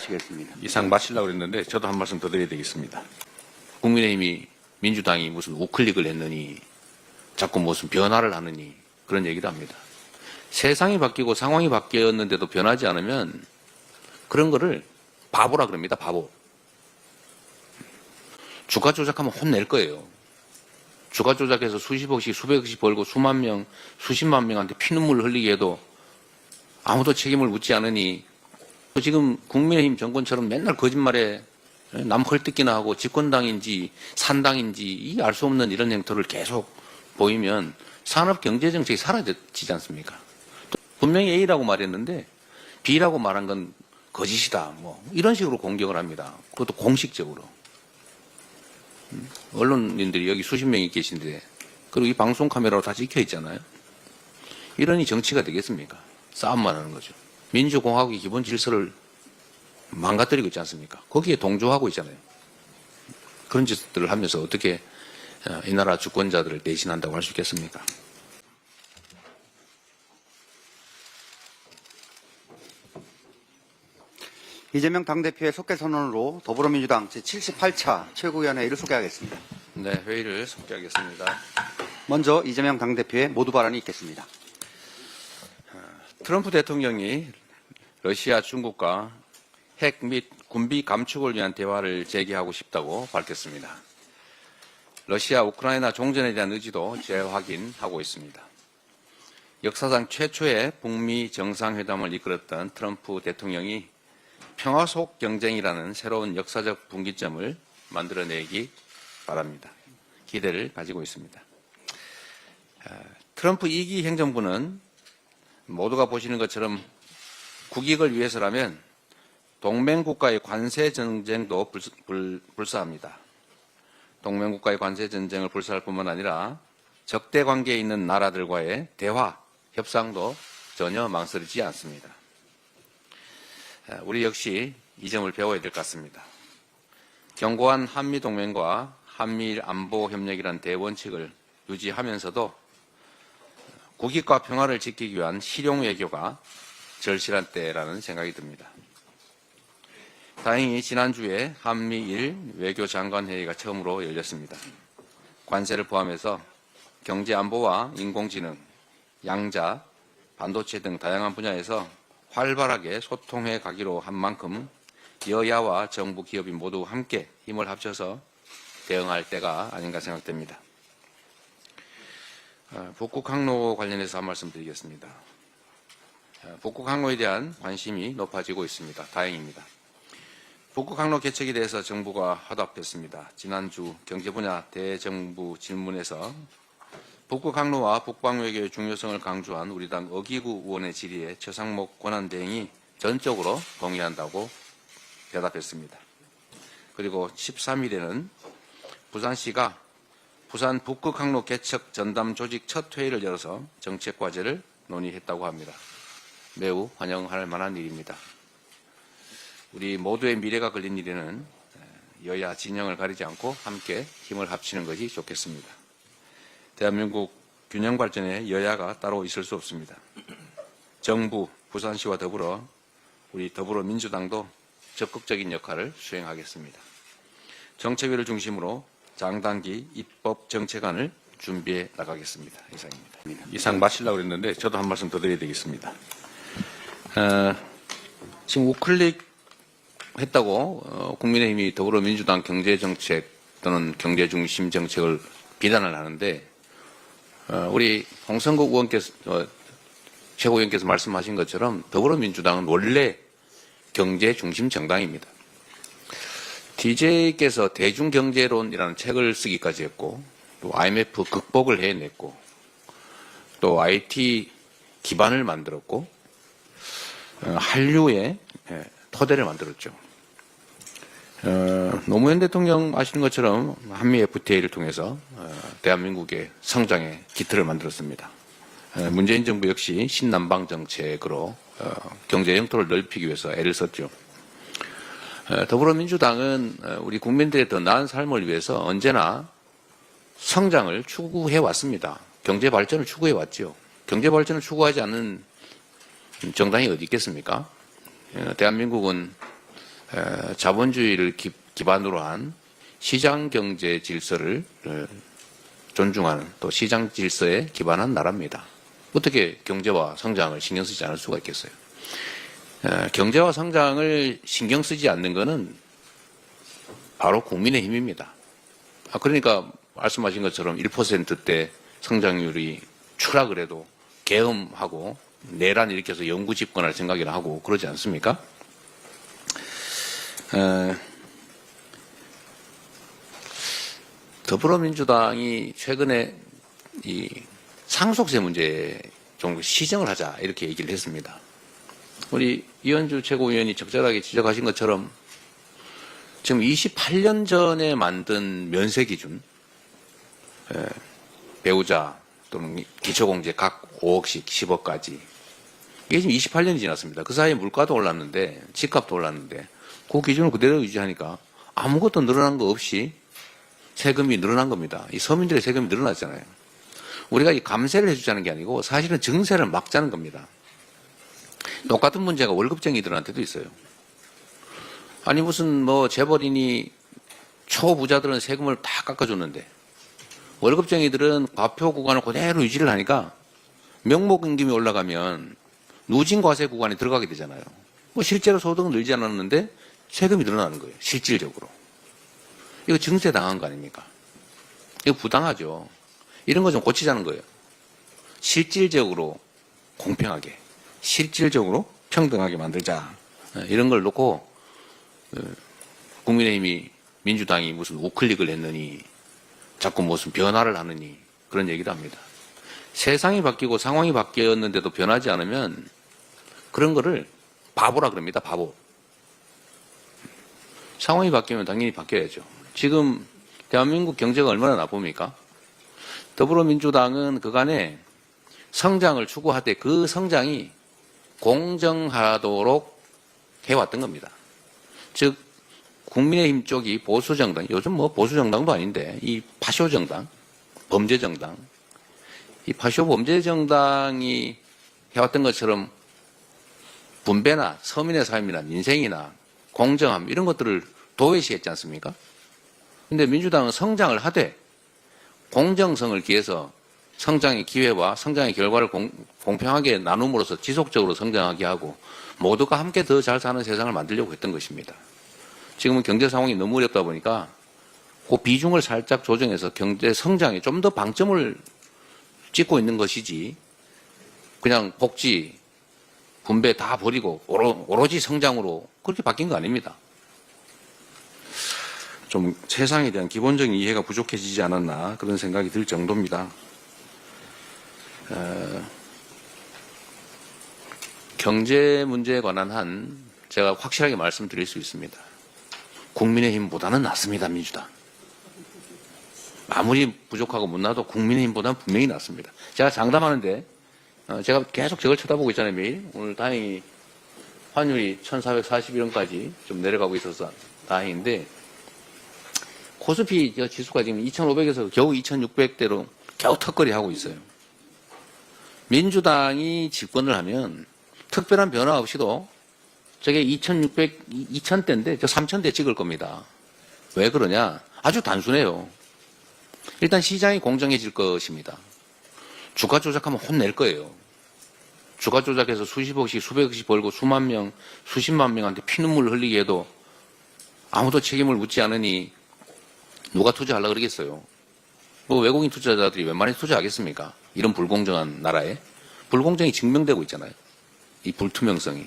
마치겠습니다. 이상 마치려고 했는데 저도 한 말씀 더 드려야 되겠습니다. 국민의힘이 민주당이 무슨 우클릭을 했느니 자꾸 무슨 변화를 하느니 그런 얘기도 합니다. 세상이 바뀌고 상황이 바뀌었는데도 변하지 않으면 그런 거를 바보라 그럽니다. 바보. 주가 조작하면 혼낼 거예요. 주가 조작해서 수십억씩 수백억씩 벌고 수만 명, 수십만 명한테 피눈물을 흘리게 해도 아무도 책임을 묻지 않으니 지금 국민의힘 정권처럼 맨날 거짓말에 남 헐뜯기나 하고 집권당인지 산당인지 알 수 없는 이런 행태를 계속 보이면 산업경제정책이 사라지지 않습니까? 분명히 A라고 말했는데 B라고 말한 건 거짓이다. 뭐 이런 식으로 공격을 합니다. 그것도 공식적으로. 언론인들이 여기 수십 명이 계신데 그리고 이 방송 카메라로 다 찍혀 있잖아요. 이러니 정치가 되겠습니까? 싸움만 하는 거죠. 민주공화국의 기본 질서를 망가뜨리고 있지 않습니까? 거기에 동조하고 있잖아요. 그런 짓들을 하면서 어떻게 이 나라 주권자들을 대신한다고 할 수 있겠습니까? 이재명 당대표의 속개 선언으로 더불어민주당 제78차 최고위원회의를 소개하겠습니다. 네, 회의를 소개하겠습니다. 먼저 이재명 당대표의 모두 발언이 있겠습니다. 트럼프 대통령이 러시아, 중국과 핵 및 군비 감축을 위한 대화를 재개하고 싶다고 밝혔습니다. 러시아, 우크라이나 종전에 대한 의지도 재확인하고 있습니다. 역사상 최초의 북미 정상회담을 이끌었던 트럼프 대통령이 평화 속 경쟁이라는 새로운 역사적 분기점을 만들어내기 바랍니다. 기대를 가지고 있습니다. 트럼프 2기 행정부는 모두가 보시는 것처럼 국익을 위해서라면 동맹국가의 관세 전쟁도 불사합니다. 동맹국가의 관세 전쟁을 불사할 뿐만 아니라 적대 관계에 있는 나라들과의 대화, 협상도 전혀 망설이지 않습니다. 우리 역시 이 점을 배워야 될 것 같습니다. 견고한 한미동맹과 한미일 안보협력이란 대원칙을 유지하면서도 국익과 평화를 지키기 위한 실용외교가 절실한 때라는 생각이 듭니다. 다행히 지난주에 한미일 외교장관회의가 처음으로 열렸습니다. 관세를 포함해서 경제안보와 인공지능, 양자, 반도체 등 다양한 분야에서 활발하게 소통해 가기로 한 만큼 여야와 정부, 기업이 모두 함께 힘을 합쳐서 대응할 때가 아닌가 생각됩니다. 북극 항로 관련해서 한 말씀 드리겠습니다. 북극 항로에 대한 관심이 높아지고 있습니다. 다행입니다. 북극 항로 개척에 대해서 정부가 화답했습니다. 지난주 경제분야 대정부 질문에서 북극 항로와 북방외교의 중요성을 강조한 우리 당 어기구 의원의 질의에 최상목 권한대행이 전적으로 동의한다고 대답했습니다. 그리고 13일에는 부산시가 부산 북극 항로 개척 전담 조직 첫 회의를 열어서 정책 과제를 논의했다고 합니다. 매우 환영할 만한 일입니다. 우리 모두의 미래가 걸린 일에는 여야 진영을 가리지 않고 함께 힘을 합치는 것이 좋겠습니다. 대한민국 균형 발전에 여야가 따로 있을 수 없습니다. 정부, 부산시와 더불어 우리 더불어민주당도 적극적인 역할을 수행하겠습니다. 정책위를 중심으로 장단기 입법 정책안을 준비해 나가겠습니다. 이상입니다. 이상 마치려고 했는데 저도 한 말씀 더 드려야 되겠습니다. 지금 우클릭 했다고 국민의힘이 더불어민주당 경제정책 또는 경제중심 정책을 비난을 하는데 우리 홍성국 의원께서 최고위원께서 말씀하신 것처럼 더불어민주당은 원래 경제중심 정당입니다. DJ께서 대중경제론이라는 책을 쓰기까지 했고 또 IMF 극복을 해냈고 또 IT 기반을 만들었고 한류의 토대를 만들었죠. 노무현 대통령 아시는 것처럼 한미 FTA를 통해서 대한민국의 성장의 기틀을 만들었습니다. 문재인 정부 역시 신남방 정책으로 경제 영토를 넓히기 위해서 애를 썼죠. 더불어민주당은 우리 국민들의 더 나은 삶을 위해서 언제나 성장을 추구해 왔습니다. 경제 발전을 추구해 왔죠. 경제 발전을 추구하지 않는 정당이 어디 있겠습니까? 대한민국은 자본주의를 기반으로 한 시장 경제 질서를 존중하는 또 시장 질서에 기반한 나라입니다. 어떻게 경제와 성장을 신경 쓰지 않을 수가 있겠어요? 경제와 성장을 신경 쓰지 않는 것은 바로 국민의힘입니다. 그러니까 말씀하신 것처럼 1%대 성장률이 추락을 해도 계엄하고 내란 일으켜서 영구 집권할 생각이나 하고 그러지 않습니까? 더불어민주당이 최근에 이 상속세 문제에 좀 시정을 하자 이렇게 얘기를 했습니다. 우리 이현주 최고위원이 적절하게 지적하신 것처럼 지금 28년 전에 만든 면세 기준, 배우자 또는 기초공제 각 5억씩 10억까지 이게 지금 28년이 지났습니다. 그 사이에 물가도 올랐는데 집값도 올랐는데 그 기준을 그대로 유지하니까 아무것도 늘어난 거 없이 세금이 늘어난 겁니다. 이 서민들의 세금이 늘어났잖아요. 우리가 이 감세를 해주자는 게 아니고 사실은 증세를 막자는 겁니다. 똑같은 문제가 월급쟁이들한테도 있어요. 아니 무슨 뭐 재벌이니 초부자들은 세금을 다 깎아줬는데 월급쟁이들은 과표 구간을 그대로 유지를 하니까 명목임금이 올라가면 누진과세 구간에 들어가게 되잖아요. 뭐 실제로 소득은 늘지 않았는데 세금이 늘어나는 거예요. 실질적으로. 이거 증세 당한 거 아닙니까? 이거 부당하죠. 이런 거 좀 고치자는 거예요. 실질적으로 공평하게, 실질적으로 평등하게 만들자. 이런 걸 놓고 국민의힘이 민주당이 무슨 우클릭을 했느니 자꾸 무슨 변화를 하느니 그런 얘기도 합니다. 세상이 바뀌고 상황이 바뀌었는데도 변하지 않으면 그런 거를 바보라 그럽니다. 바보. 상황이 바뀌면 당연히 바뀌어야죠. 지금 대한민국 경제가 얼마나 나쁩니까? 더불어민주당은 그간에 성장을 추구하되 그 성장이 공정하도록 해왔던 겁니다. 즉 국민의힘 쪽이 보수정당, 요즘 뭐 보수정당도 아닌데 이 파쇼정당, 범죄정당, 이 파쇼 범죄정당이 해왔던 것처럼 분배나 서민의 삶이나 민생이나 공정함 이런 것들을 도외시했지 않습니까? 근데 민주당은 성장을 하되 공정성을 기해서 성장의 기회와 성장의 결과를 공평하게 나눔으로써 지속적으로 성장하게 하고 모두가 함께 더 잘 사는 세상을 만들려고 했던 것입니다. 지금은 경제 상황이 너무 어렵다 보니까 그 비중을 살짝 조정해서 경제 성장에 좀 더 방점을 찍고 있는 것이지 그냥 복지, 분배 다 버리고 오로지 성장으로 그렇게 바뀐 거 아닙니다. 좀 세상에 대한 기본적인 이해가 부족해지지 않았나 그런 생각이 들 정도입니다. 경제 문제에 관한 한 제가 확실하게 말씀드릴 수 있습니다. 국민의힘보다는 낫습니다. 민주당. 아무리 부족하고 못나도 국민의힘보다는 분명히 낫습니다. 제가 장담하는데 제가 계속 저걸 쳐다보고 있잖아요. 매일. 오늘 다행히 환율이 1441원까지 좀 내려가고 있어서 다행인데 코스피 지수가 지금 2500에서 겨우 2600대로 겨우 턱걸이 하고 있어요. 민주당이 집권을 하면 특별한 변화 없이도 저게 2600, 2000대인데 저 3000대 찍을 겁니다. 왜 그러냐? 아주 단순해요. 일단 시장이 공정해질 것입니다. 주가 조작하면 혼낼 거예요. 주가 조작해서 수십억씩 수백억씩 벌고 수만 명, 수십만 명한테 피눈물을 흘리게 해도 아무도 책임을 묻지 않으니 누가 투자하려고 그러겠어요. 뭐 외국인 투자자들이 웬만해서 투자하겠습니까? 이런 불공정한 나라에. 불공정이 증명되고 있잖아요. 이 불투명성이.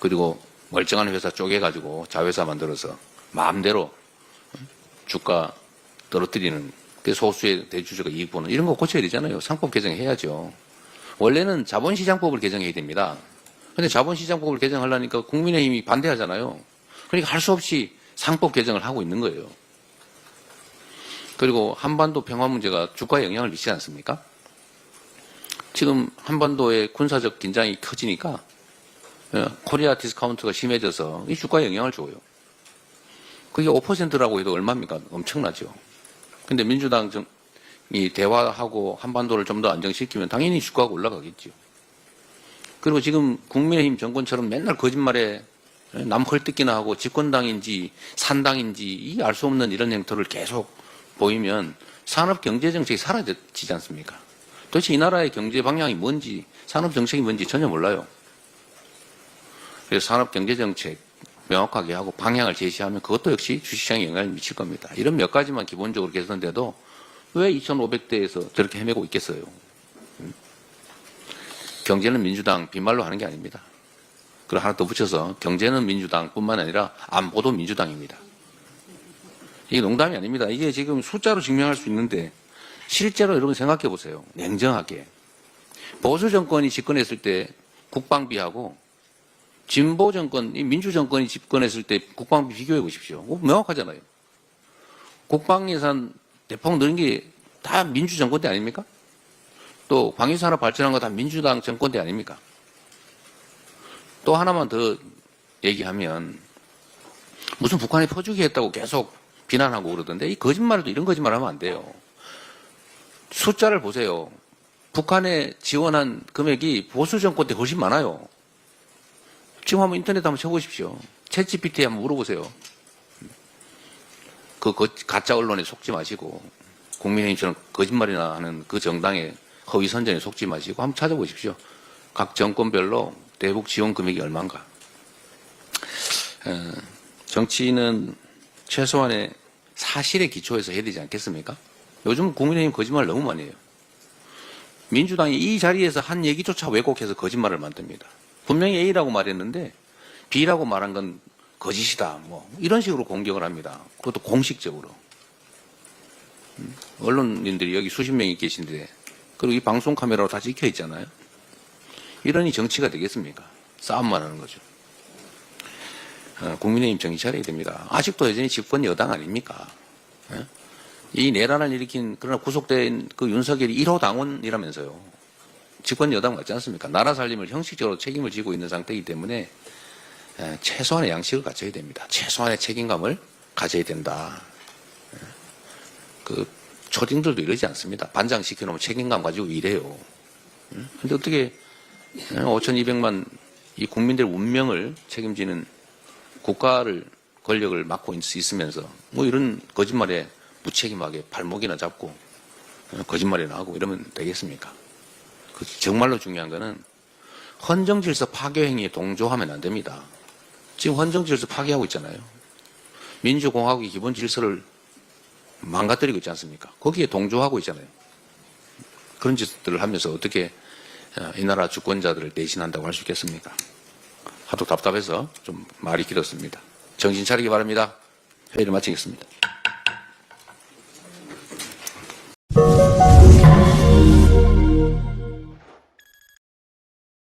그리고 멀쩡한 회사 쪼개가지고 자회사 만들어서 마음대로 주가 떨어뜨리는 그 소수의 대주주가 이익 보는 이런 거 고쳐야 되잖아요. 상법 개정해야죠. 원래는 자본시장법을 개정해야 됩니다. 근데 자본시장법을 개정하려니까 국민의힘이 반대하잖아요. 그러니까 할 수 없이 상법 개정을 하고 있는 거예요. 그리고 한반도 평화 문제가 주가에 영향을 미치지 않습니까? 지금 한반도의 군사적 긴장이 커지니까 코리아 디스카운트가 심해져서 이 주가에 영향을 줘요. 그게 5%라고 해도 얼마입니까? 엄청나죠. 근데 민주당이 대화하고 한반도를 좀 더 안정시키면 당연히 주가가 올라가겠죠. 그리고 지금 국민의힘 정권처럼 맨날 거짓말에 남 헐뜯기나 하고 집권당인지 산당인지 알 수 없는 이런 행태를 계속 보이면 산업 경제 정책이 사라지지 않습니까? 도대체 이 나라의 경제 방향이 뭔지, 산업 정책이 뭔지 전혀 몰라요. 그래서 산업 경제 정책 명확하게 하고 방향을 제시하면 그것도 역시 주식시장에 영향을 미칠 겁니다. 이런 몇 가지만 기본적으로 개선돼도 왜 2,500대에서 저렇게 헤매고 있겠어요? 경제는 민주당 빈말로 하는 게 아닙니다. 그리고 하나 더 붙여서 경제는 민주당뿐만 아니라 안보도 민주당입니다. 이게 농담이 아닙니다. 이게 지금 숫자로 증명할 수 있는데 실제로 여러분 생각해 보세요. 냉정하게. 보수 정권이 집권했을 때 국방비하고 진보 정권, 민주 정권이 집권했을 때 국방비 비교해 보십시오. 명확하잖아요. 국방 예산 대폭 늘은 게 다 민주 정권 때 아닙니까? 또 방위산업 발전한 거 다 민주당 정권 때 아닙니까? 또 하나만 더 얘기하면 무슨 북한이 퍼주기 했다고 계속 비난하고 그러던데 이 거짓말도 이런 거짓말 하면 안 돼요. 숫자를 보세요. 북한에 지원한 금액이 보수 정권 때 훨씬 많아요. 지금 한번 인터넷 한번 쳐보십시오. 챗GPT에 한번 물어보세요. 그 가짜 언론에 속지 마시고 국민의힘처럼 거짓말이나 하는 그 정당의 허위 선전에 속지 마시고 한번 찾아보십시오. 각 정권별로 대북 지원 금액이 얼마인가. 정치는 최소한의 사실에 기초해서 해야 되지 않겠습니까? 요즘 국민의힘 거짓말 너무 많이 해요. 민주당이 이 자리에서 한 얘기조차 왜곡해서 거짓말을 만듭니다. 분명히 A라고 말했는데 B라고 말한 건 거짓이다. 뭐 이런 식으로 공격을 합니다. 그것도 공식적으로. 언론인들이 여기 수십 명이 계신데 그리고 이 방송 카메라로 다 찍혀 있잖아요. 이러니 정치가 되겠습니까? 싸움만 하는 거죠. 국민의힘 정신 차려야 됩니다. 아직도 여전히 집권 여당 아닙니까? 이 내란을 일으킨 그러나 구속된 그 윤석열이 1호 당원이라면서요. 집권 여당 맞지 않습니까? 나라 살림을 형식적으로 책임을 지고 있는 상태이기 때문에 최소한의 양식을 갖춰야 됩니다. 최소한의 책임감을 가져야 된다. 그 초딩들도 이러지 않습니다. 반장 시켜놓으면 책임감 가지고 이래요. 근데 어떻게 5,200만 이 국민들의 운명을 책임지는 국가를 권력을 맡고 있으면서 뭐 이런 거짓말에 무책임하게 발목이나 잡고 거짓말이나 하고 이러면 되겠습니까? 그 정말로 중요한 거는 헌정질서 파괴 행위에 동조하면 안 됩니다. 지금 헌정질서 파괴하고 있잖아요. 민주공화국의 기본 질서를 망가뜨리고 있지 않습니까? 거기에 동조하고 있잖아요. 그런 짓들을 하면서 어떻게 이 나라 주권자들을 대신한다고 할 수 있겠습니까? 하도 답답해서 좀 말이 길었습니다. 정신 차리기 바랍니다. 회의를 마치겠습니다.